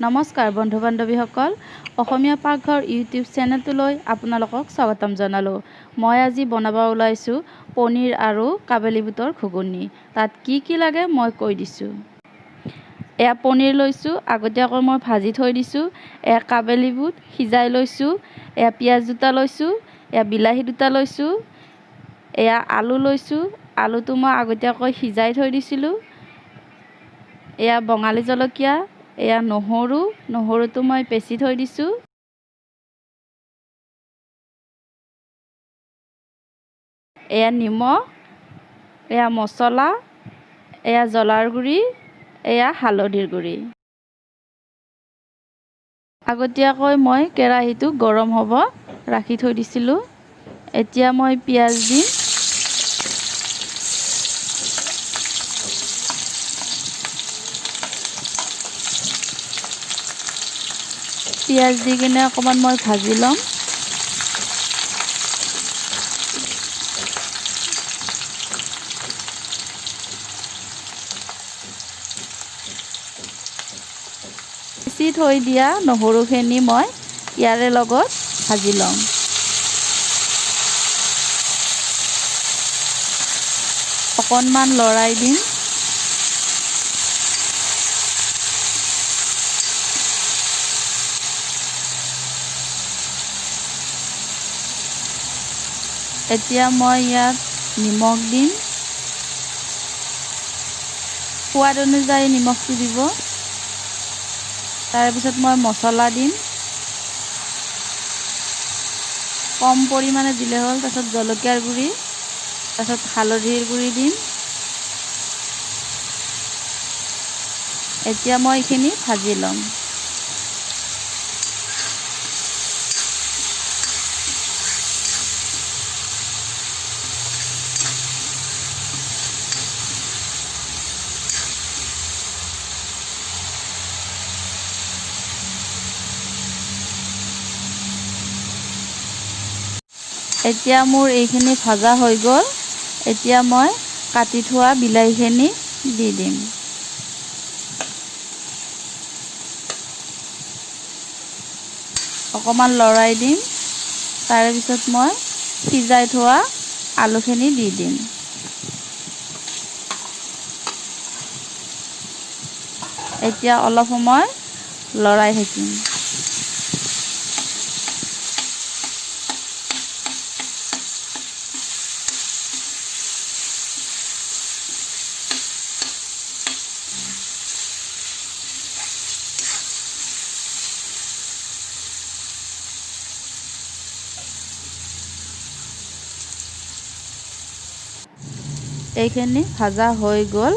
নমস্কাৰ বন্ধু বান্ধৱীসকল, অসমীয়া পাকঘৰ ইউটিউব চেনেলটোলৈ আপোনালোকক স্বাগতম জনালোঁ। মই আজি বনাব ওলাইছোঁ পনীৰ আৰু কাবেলি বুটৰ ঘুগুনি। তাত কি লাগে মই কৈ দিছোঁ। এয়া পনীৰ লৈছোঁ, আগতীয়াকৈ মই ভাজি থৈ দিছোঁ। এয়া কাবেলি বুট সিজাই লৈছোঁ। এয়া পিঁয়াজ দুটা লৈছোঁ। এয়া বিলাহী দুটা লৈছোঁ। এয়া আলু লৈছোঁ, আলুটো মই আগতীয়াকৈ সিজাই থৈ দিছিলোঁ। এয়া বঙালী জলকীয়া, এয়া নহৰুটো মই পেচি থৈ দিছোঁ। এয়া নিমখ, এয়া মছলা, এয়া জ্বলাৰ গুড়ি, এয়া হালধিৰ গুড়ি। আগতীয়াকৈ মই কেৰাহীটো গৰম হ'ব ৰাখি থৈ দিছিলোঁ। এতিয়া মই পিঁয়াজ দিম। পিঁয়াজ দি কিনে অকণমান মই ভাজি ল'ম। পিচি থৈ দিয়া নহৰুখিনি মই ইয়াৰে লগত ভাজি ল'ম। অকণমান লৰাই দিম। এতিয়া মই ইয়াত নিমখ দিম। সোৱাদ অনুযায়ী নিমখটো দিব। তাৰপিছত মই মছলা দিম। কম পৰিমাণে দিলে হ'ল। তাৰপিছত জলকীয়াৰ গুড়ি, তাৰপিছত হালধিৰ গুড়ি দিম। এতিয়া মই এইখিনি ভাজি ল'ম। এতিয়া মোৰ এইখিনি ভাজা হৈ গ'ল। এতিয়া মই কাটি থোৱা বিলাহীখিনি দি দিম। অকণমান লৰাই দিম। তাৰে পিছত মই সিজাই থোৱা আলুখিনি দি দিম। এতিয়া অলপ সময় লৰাই থাকিম। এইখিনি ভাজা হৈ গ'ল।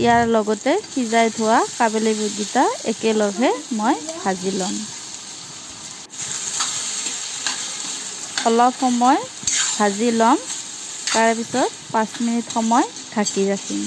ইয়াৰ লগতে সিজাই থোৱা কাবেলি বুটকেইটা একেলগে মই ভাজি ল'ম। অলপ সময় ভাজি ল'ম। তাৰপিছত 5 মিনিট সময় ঢাকি ৰাখিম।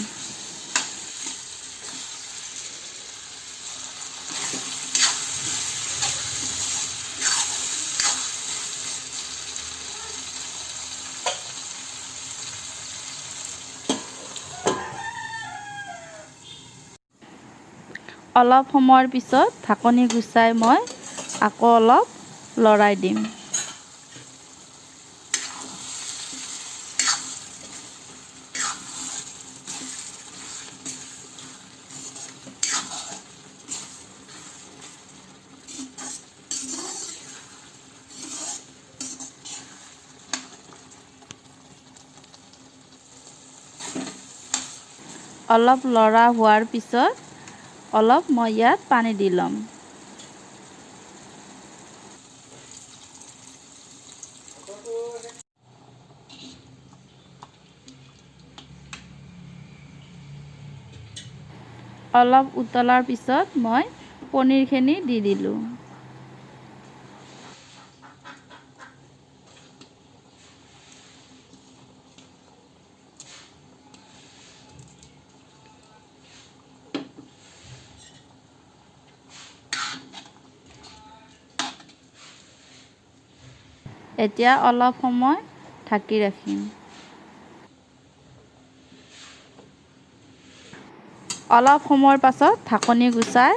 অলপ সময়ৰ পিছত ঢাকনি গুচাই মই আকৌ অলপ লৰাই দিম। অলপ লৰা হোৱাৰ পিছত অলপ মই ইয়াত পানী দি ল'ম। অলপ উতলাৰ পিছত মই পনীৰখিনি দি দিলোঁ। এতিয়া অলপ সময় ঢাকি ৰাখিম। অলপ সময়ৰ পাছত ঢাকনি গুচাই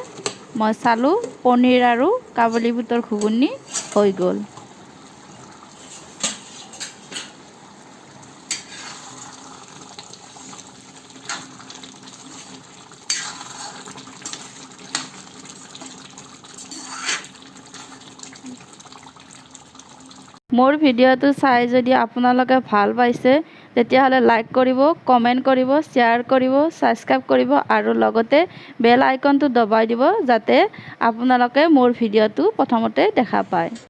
মই চালোঁ পনীৰ আৰু কাবুলী বুটৰ ঘুগুনি হৈ গ'ল। মোৰ ভিডিঅ'টো চাই যদি আপোনালোকে ভাল পাইছে তেতিয়াহ'লে লাইক কৰিব, কমেণ্ট কৰিব, শ্বেয়াৰ কৰিব, ছাবস্ক্ৰাইব কৰিব আৰু লগতে বেল আইকনটো দবাই দিব যাতে আপোনালোকে মোৰ ভিডিঅ'টো প্ৰথমতে দেখা পায়।